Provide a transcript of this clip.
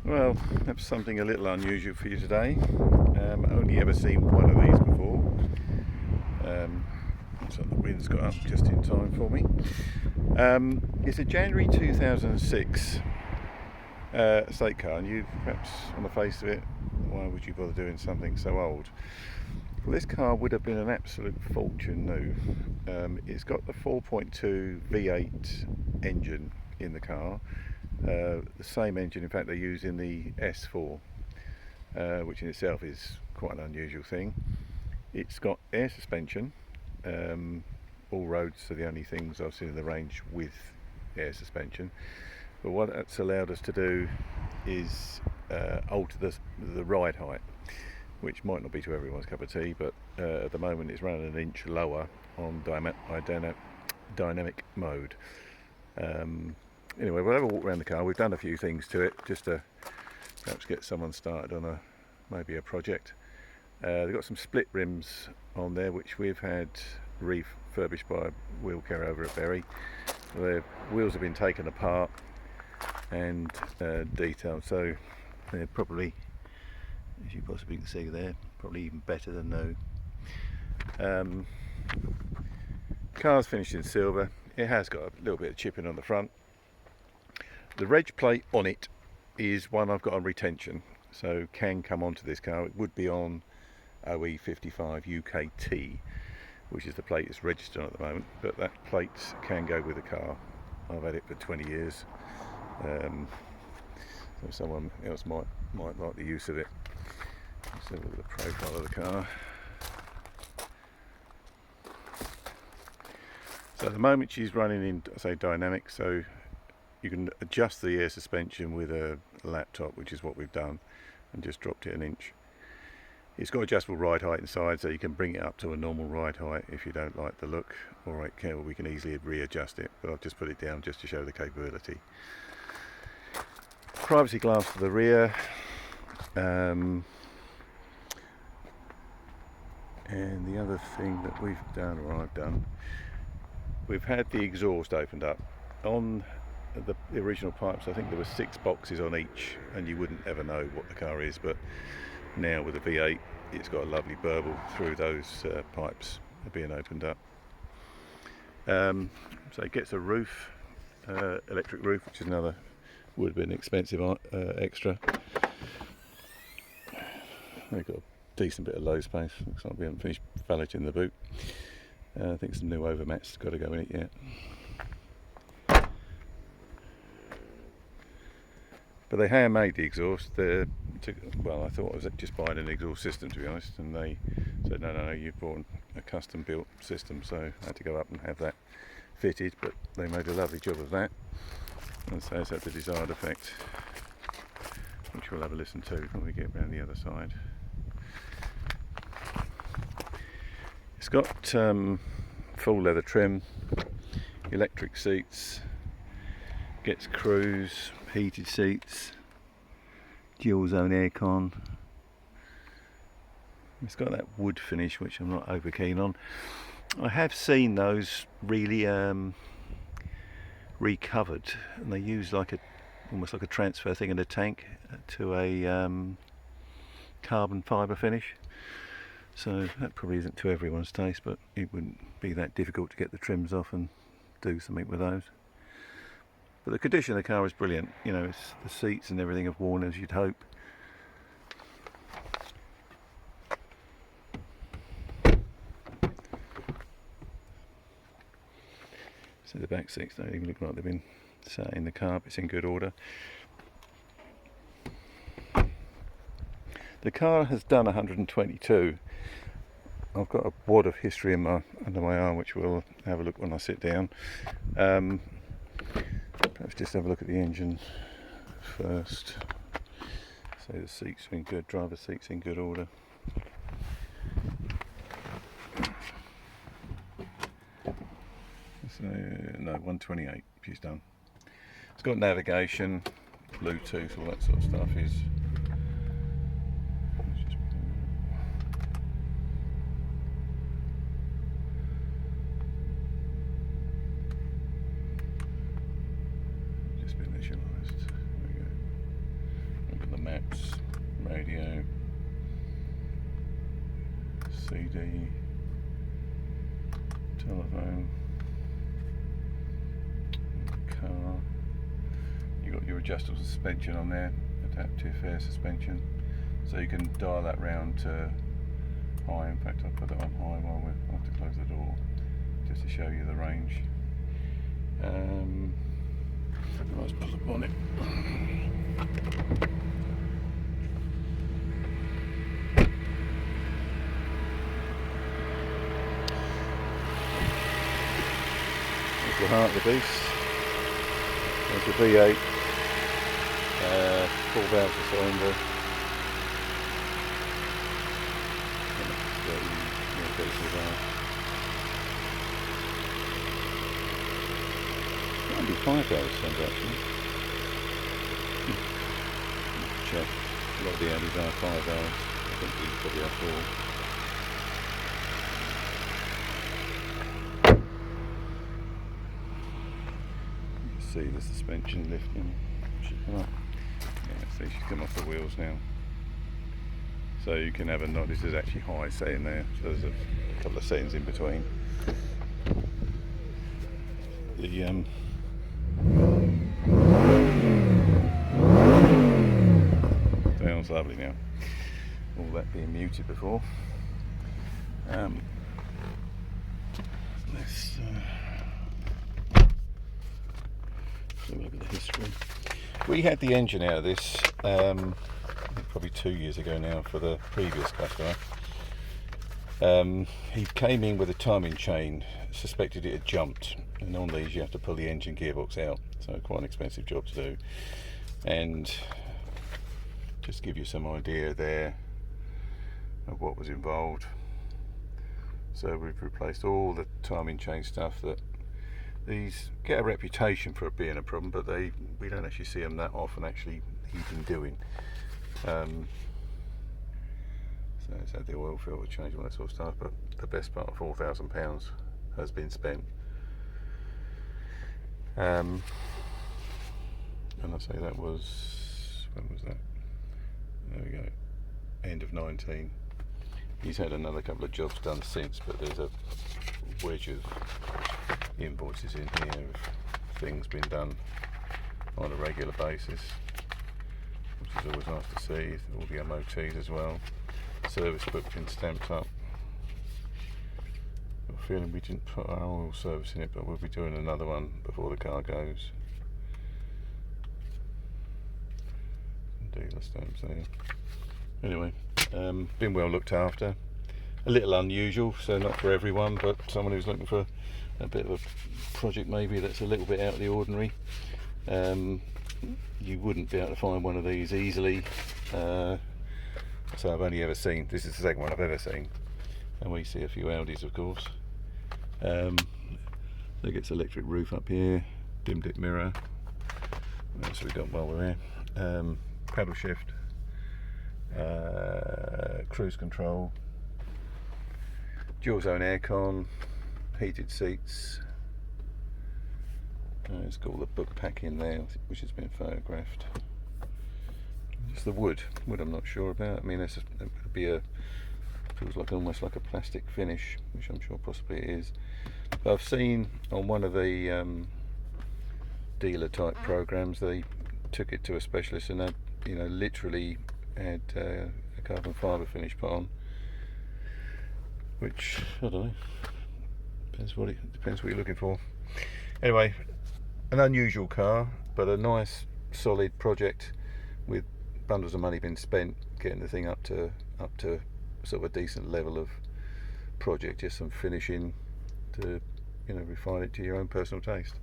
Well, that's something a little unusual for you today. Only ever seen one of these before. So the wind's got up just in time for me. It's a January 2006 estate car, and you perhaps, on the face of it, why would you bother doing something so old? Well, this car would have been an absolute fortune new. It's got the 4.2 V8 engine in the car. The same engine, in fact, they use in the S4, which in itself is quite an unusual thing. It's got air suspension. All roads are the only things I've seen in the range with air suspension. But what that's allowed us to do is alter the ride height, which might not be to everyone's cup of tea, but at the moment it's running an inch lower on dynamic mode. Anyway, we'll have a walk around the car. We've done a few things to it just to perhaps get someone started on maybe a project. They've got some split rims on there which we've had refurbished by a wheel carrier over at Bury. The wheels have been taken apart and detailed, so they're probably, as you possibly can see there, probably even better than new. Car's finished in silver. It has got a little bit of chipping on the front. The reg plate on it is one I've got on retention, so can come onto this car. It would be on OE55 UKT, which is the plate it's registered on at the moment, but that plate can go with the car. I've had it for 20 years, so someone else might like the use of it. Let's have a look at the profile of the car. So at the moment she's running in, say, dynamic, so you can adjust the air suspension with a laptop, which is what we've done, and just dropped it an inch. It's got adjustable ride height inside, so you can bring it up to a normal ride height if you don't like the look, or we can easily readjust it, but I've just put it down just to show the capability. Privacy glass for the rear, and the other thing that we've done, or I've done, we've had the exhaust opened up. On the original pipes, I think there were 6 boxes on each, and you wouldn't ever know what the car is, but now with the V8 it's got a lovely burble through those pipes being opened up. So it gets a roof, electric roof, which is another, would have been expensive extra. They've got a decent bit of low space. Looks like we haven't finished valeting the boot. I think some new overmats got to go in it yet. But they handmade the exhaust. Well, I thought I was just buying an exhaust system, to be honest, and they said no, you've bought a custom built system, so I had to go up and have that fitted, but they made a lovely job of that, and so it's had the desired effect, which we'll have a listen to when we get around the other side. It's got full leather trim, electric seats, gets cruise, heated seats, dual zone aircon. It's got that wood finish, which I'm not over keen on. I have seen those really recovered, and they use almost like a transfer thing in a tank to a carbon fibre finish. So that probably isn't to everyone's taste, but it wouldn't be that difficult to get the trims off and do something with those. But the condition of the car is brilliant. You know, the seats and everything have worn, as you'd hope. So the back seats don't even look like they've been sat in the car, but it's in good order. The car has done 122. I've got a wad of history under my arm, which we'll have a look when I sit down. Perhaps just have a look at the engine first. So the seats are in good, driver's seats in good order. So, no, 128 she's done. It's got navigation, Bluetooth, all that sort of stuff is. Just been initialised. There we go. maps, radio, CD, telephone, car. You've got your adjustable suspension on there, adaptive air suspension, so you can dial that round to high. In fact, I'll put that on high while I have to close the door just to show you the range. Let's put the bonnet. There's the heart of the beast. There's your V8, 4 valves a cylinder. Might be 5 valves actually. Check. A lot of the Audis are 5 valves. I think these probably are 4. You can see the suspension lifting. Should come up. Yeah, see, she's come off the wheels now. So you can have a knob. This is actually high setting there. So there's a couple of settings in between. The sounds lovely now. All that being muted before. Let's look at the history. We had the engine out of this probably 2 years ago now for the previous customer. He came in with a timing chain, suspected it had jumped, and on these you have to pull the engine gearbox out, so quite an expensive job to do. And just to give you some idea there of what was involved. So we've replaced all the timing chain stuff that these get a reputation for being a problem, but we don't actually see them that often actually even doing. So it's had the oil filter change, all that sort of stuff, but the best part of £4,000 has been spent. And I say that was, when was that? There we go, end of 19. He's had another couple of jobs done since, but there's a wedge of invoices in here of things being done on a regular basis, which is always nice to see. All the MOTs as well. Service book been stamped up. Got a feeling we didn't put our oil service in it, but we'll be doing another one before the car goes. Dealer stamps there. Anyway, been well looked after. A little unusual, so not for everyone, but someone who's looking for a bit of a project maybe that's a little bit out of the ordinary. You wouldn't be able to find one of these easily. So I've only ever seen, this is the second one I've ever seen, and we see a few Audis of course. There gets electric roof up here, dim dip mirror. What else have we got while we're here? Paddle shift, cruise control, dual zone aircon, heated seats. It's got all the book pack in there, which has been photographed. It's the wood I'm not sure about. I mean, it would be feels like almost like a plastic finish, which I'm sure possibly it is. But I've seen on one of the dealer type programs, they took it to a specialist and they, literally had a carbon fibre finish put on, which I don't know. Depends what you're looking for. Anyway, an unusual car, but a nice solid project with bundles of money been spent getting the thing up to sort of a decent level of project, just some finishing to refine it to your own personal taste.